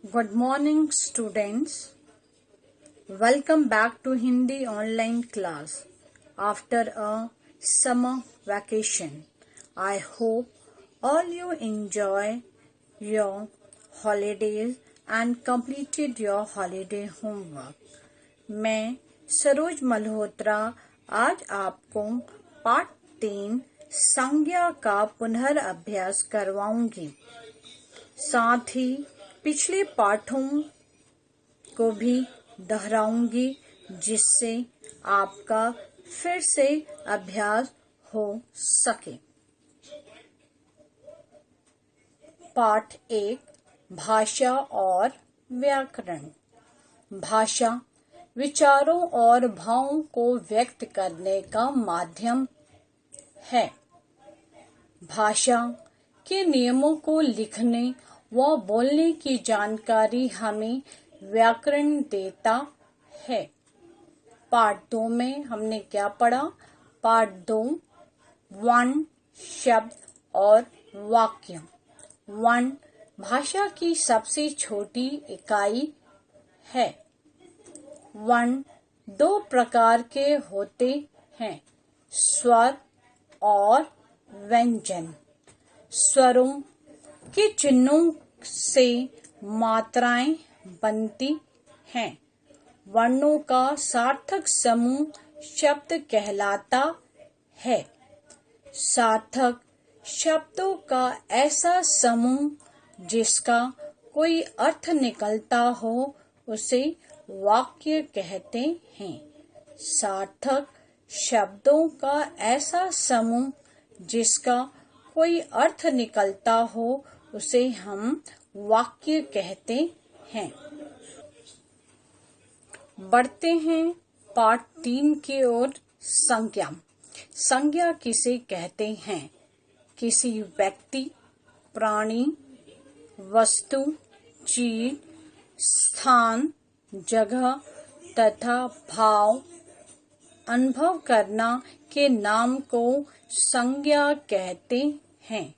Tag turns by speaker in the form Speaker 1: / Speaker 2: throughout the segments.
Speaker 1: Good morning, students. Welcome back to Hindi online class after a summer vacation. I hope all you enjoy your holidays and completed your holiday homework. मैं सरोज मल्होत्रा आज आपको पाठ 3 संज्ञा का पुनर्अभ्यास करवाऊंगी। साथ ही पिछले पाठों को भी दोहराऊंगी जिससे आपका फिर से अभ्यास हो सके। पाठ 1 भाषा और व्याकरण। भाषा विचारों और भावों को व्यक्त करने का माध्यम है। भाषा के नियमों को लिखने व बोलने की जानकारी हमें व्याकरण देता है। पार्ट 2 में हमने क्या पढ़ा? पार्ट 2 वर्ण, शब्द और वाक्य। वर्ण भाषा की सबसे छोटी इकाई है। वर्ण 2 प्रकार के होते हैं, स्वर और व्यंजन। स्वरों के चिन्हों से मात्राएं बनती हैं। वर्णों का सार्थक समूह शब्द कहलाता है। सार्थक शब्दों का ऐसा समूह जिसका कोई अर्थ निकलता हो उसे वाक्य कहते हैं। सार्थक शब्दों का ऐसा समूह जिसका कोई अर्थ निकलता हो उसे हम वाक्य कहते हैं। बढ़ते हैं पाठ 3 की ओर। संज्ञा। संज्ञा किसे कहते हैं? किसी व्यक्ति, प्राणी, वस्तु, चीज, स्थान, जगह तथा भाव अनुभव करना के नाम को संज्ञा कहते हैं।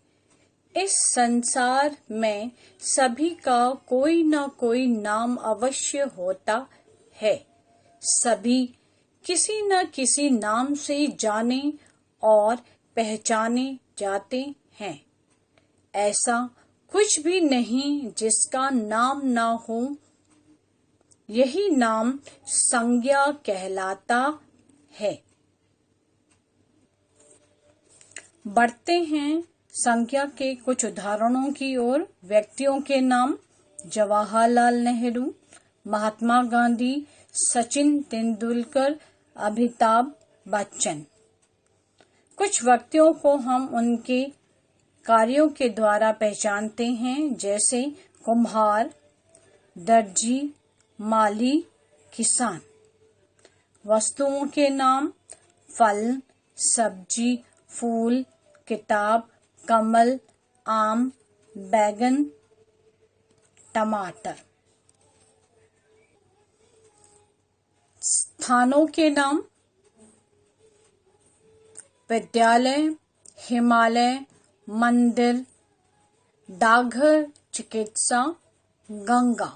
Speaker 1: इस संसार में सभी का कोई न कोई नाम अवश्य होता है। सभी किसी न किसी नाम से जाने और पहचाने जाते हैं। ऐसा कुछ भी नहीं जिसका नाम न हो। यही नाम संज्ञा कहलाता है। बढ़ते हैं संज्ञा के कुछ उदाहरणों की ओर। व्यक्तियों के नाम: जवाहरलाल नेहरू, महात्मा गांधी, सचिन तेंदुलकर, अमिताभ बच्चन। कुछ व्यक्तियों को हम उनके कार्यों के द्वारा पहचानते हैं, जैसे कुम्हार, दर्जी, माली, किसान। वस्तुओं के नाम: फल, सब्जी, फूल, किताब, कमल, आम, बैगन, टमाटर। स्थानों के नाम: विद्यालय, हिमालय, मंदिर, डाकघर, चिकित्सा, गंगा।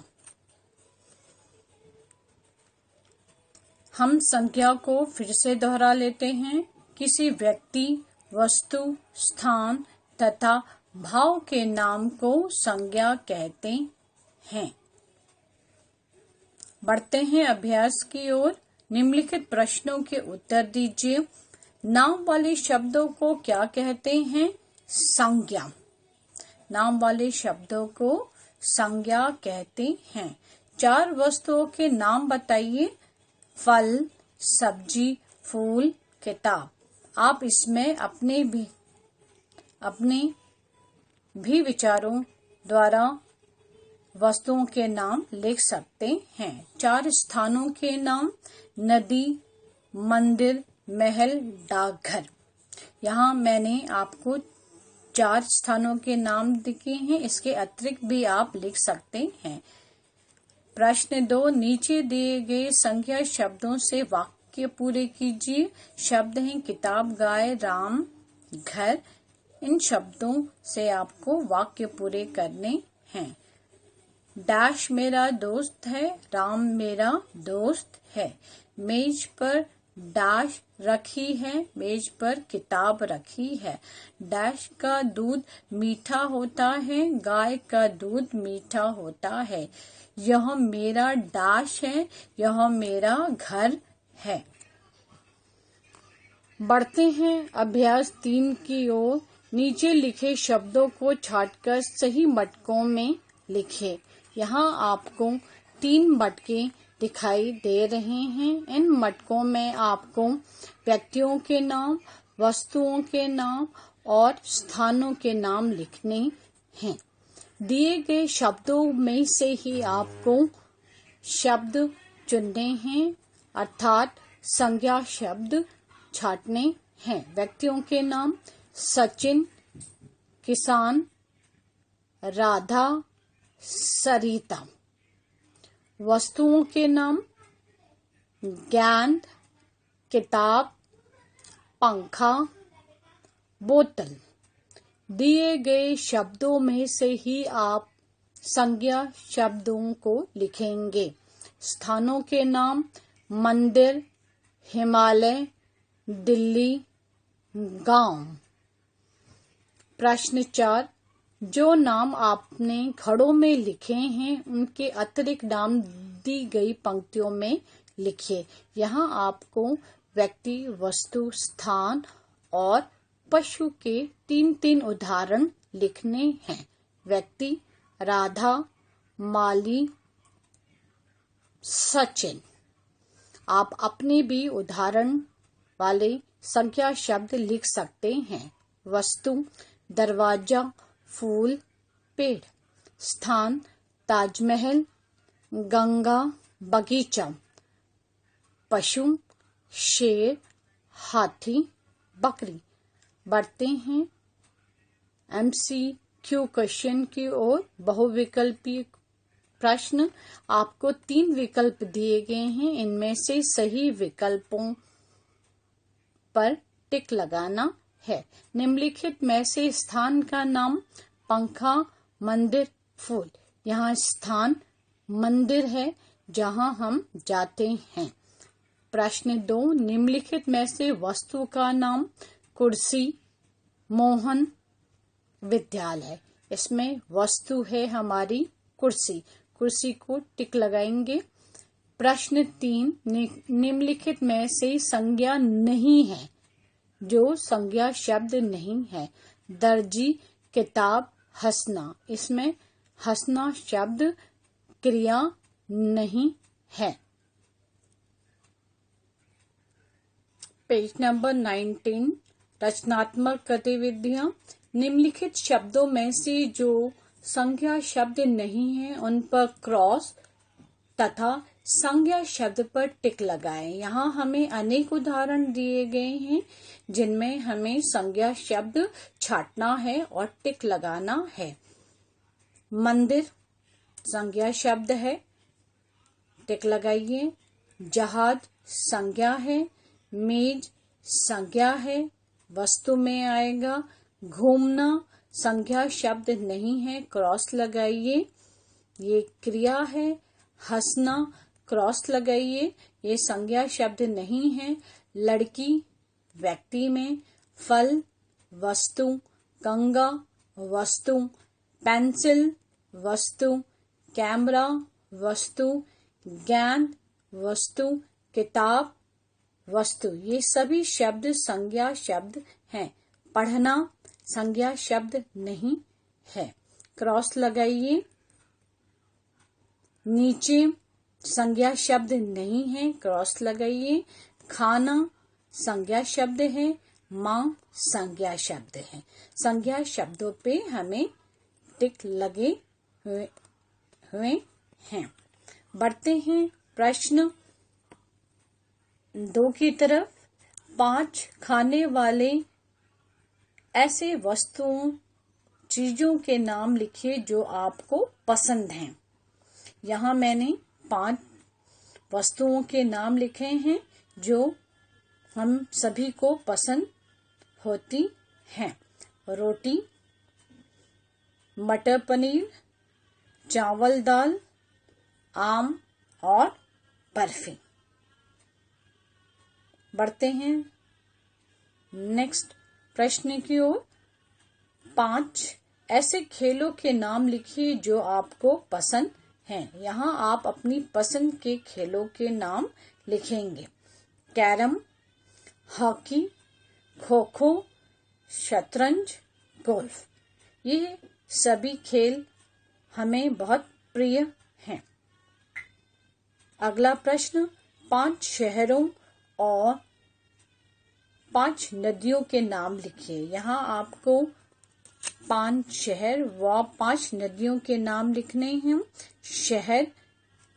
Speaker 1: हम संज्ञा को फिर से दोहरा लेते हैं। किसी व्यक्ति, वस्तु, स्थान तथा भाव के नाम को संज्ञा कहते हैं। बढ़ते हैं अभ्यास की ओर। निम्नलिखित प्रश्नों के उत्तर दीजिए। नाम वाले शब्दों को क्या कहते हैं? संज्ञा। नाम वाले शब्दों को संज्ञा कहते हैं। 4 वस्तुओं के नाम बताइए। फल, सब्जी, फूल, किताब। आप इसमें अपने भी विचारों द्वारा वस्तुओं के नाम लिख सकते हैं। 4 स्थानों के नाम: नदी, मंदिर, महल, डाकघर। यहाँ मैंने आपको 4 स्थानों के नाम दिए हैं। इसके अतिरिक्त भी आप लिख सकते हैं। प्रश्न 2, नीचे दिए गए संज्ञा शब्दों से वाक्य पूरे कीजिए। शब्द हैं किताब, गाय, राम, घर। इन शब्दों से आपको वाक्य पूरे करने हैं। डैश मेरा दोस्त है, राम मेरा दोस्त है। मेज पर डैश रखी है, मेज पर किताब रखी है। डैश का दूध मीठा होता है, गाय का दूध मीठा होता है। यह मेरा डैश है, यह मेरा घर है। बढ़ते हैं अभ्यास 3 की ओर। नीचे लिखे शब्दों को छांटकर सही मटकों में लिखें। यहाँ आपको 3 मटके दिखाई दे रहे हैं। इन मटकों में आपको व्यक्तियों के नाम, वस्तुओं के नाम और स्थानों के नाम लिखने हैं। दिए गए शब्दों में से ही आपको शब्द चुनने हैं, अर्थात संज्ञा शब्द छांटने हैं। व्यक्तियों के नाम सचिन, किसान, राधा, सरिता। वस्तुओं के नाम गेंद, किताब, पंखा, बोतल। दिए गए शब्दों में से ही आप संज्ञा शब्दों को लिखेंगे। स्थानों के नाम मंदिर, हिमालय, दिल्ली, गांव। प्रश्न 4, जो नाम आपने घड़ों में लिखे हैं उनके अतिरिक्त नाम दी गई पंक्तियों में लिखिए। यहाँ आपको व्यक्ति, वस्तु, स्थान और पशु के 3-3 उदाहरण लिखने हैं। व्यक्ति राधा, माली, सचिन। आप अपने भी उदाहरण वाले संख्या शब्द लिख सकते हैं। वस्तु दरवाजा, फूल, पेड़। स्थान ताजमहल, गंगा, बगीचा। पशु शेर, हाथी, बकरी। बढ़ते हैं MCQ क्वेश्चन की ओर। बहुविकल्पीय प्रश्न। आपको 3 विकल्प दिए गए हैं। इनमें से सही विकल्पों पर टिक लगाना है। निम्नलिखित में से स्थान का नाम पंखा, मंदिर, फूल। यहाँ स्थान मंदिर है जहाँ हम जाते हैं। प्रश्न 2, निम्नलिखित में से वस्तु का नाम कुर्सी, मोहन, विद्यालय। इसमें वस्तु है हमारी कुर्सी। कुर्सी को टिक लगाएंगे। प्रश्न 3, निम्नलिखित में से संज्ञा नहीं है। जो संज्ञा शब्द नहीं है। दर्जी, किताब, हंसना। इसमें हंसना शब्द क्रिया नहीं है। पेज नंबर 19, रचनात्मक गतिविधियां। निम्नलिखित शब्दों में से जो संज्ञा शब्द नहीं है उन पर क्रॉस तथा संज्ञा शब्द पर टिक लगाएं। यहाँ हमें अनेक उदाहरण दिए गए हैं जिनमें हमें संज्ञा शब्द छांटना है और टिक लगाना है। मंदिर संज्ञा शब्द है, टिक लगाइए। जहाज संज्ञा है, मेज संज्ञा है, वस्तु में आएगा। घूमना संज्ञा शब्द नहीं है, क्रॉस लगाइए। ये क्रिया है। हंसना क्रॉस लगाइए, ये संज्ञा शब्द नहीं है। लड़की व्यक्ति में। फल वस्तु, कंगा वस्तु, पेंसिल वस्तु, कैमरा वस्तु, गेंद वस्तु, किताब वस्तु। ये सभी शब्द संज्ञा शब्द हैं। पढ़ना संज्ञा शब्द नहीं है, क्रॉस लगाइए। नीचे संज्ञा शब्द नहीं है, क्रॉस लगाइए। खाना संज्ञा शब्द है, माँ संज्ञा शब्द है। संज्ञा शब्दों पे हमें टिक लगे हुए हैं। बढ़ते हैं प्रश्न 2 की तरफ। 5 खाने वाले ऐसे वस्तुओं, चीजों के नाम लिखिए जो आपको पसंद हैं। यहाँ मैंने 5 वस्तुओं के नाम लिखे हैं जो हम सभी को पसंद होती हैं। रोटी, मटर पनीर, चावल दाल, आम और बर्फी। बढ़ते हैं नेक्स्ट प्रश्न की ओर। 5 ऐसे खेलों के नाम लिखिए जो आपको पसंद हैं। यहाँ आप अपनी पसंद के खेलों के नाम लिखेंगे। कैरम, हॉकी, खो खो, शतरंज, गोल्फ। ये सभी खेल हमें बहुत प्रिय हैं। अगला प्रश्न, 5 शहरों और 5 नदियों के नाम लिखिए। यहाँ आपको 5 शहर व 5 नदियों के नाम लिखने हैं। शहर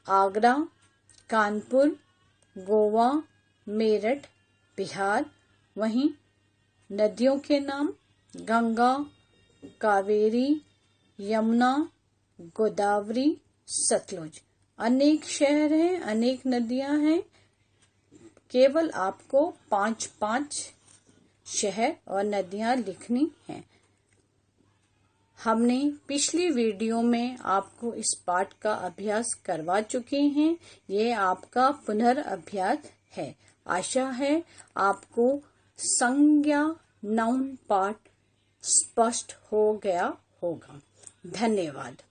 Speaker 1: आगरा, कानपुर, गोवा, मेरठ, बिहार। वहीं नदियों के नाम गंगा, कावेरी, यमुना, गोदावरी, सतलुज। अनेक शहर हैं, अनेक नदियां हैं। केवल आपको 5-5 शहर और नदियां लिखनी हैं। हमने पिछली वीडियो में आपको इस पाठ का अभ्यास करवा चुके हैं। ये आपका पुनर्अभ्यास है। आशा है आपको संज्ञा नाउन पाठ स्पष्ट हो गया होगा। धन्यवाद।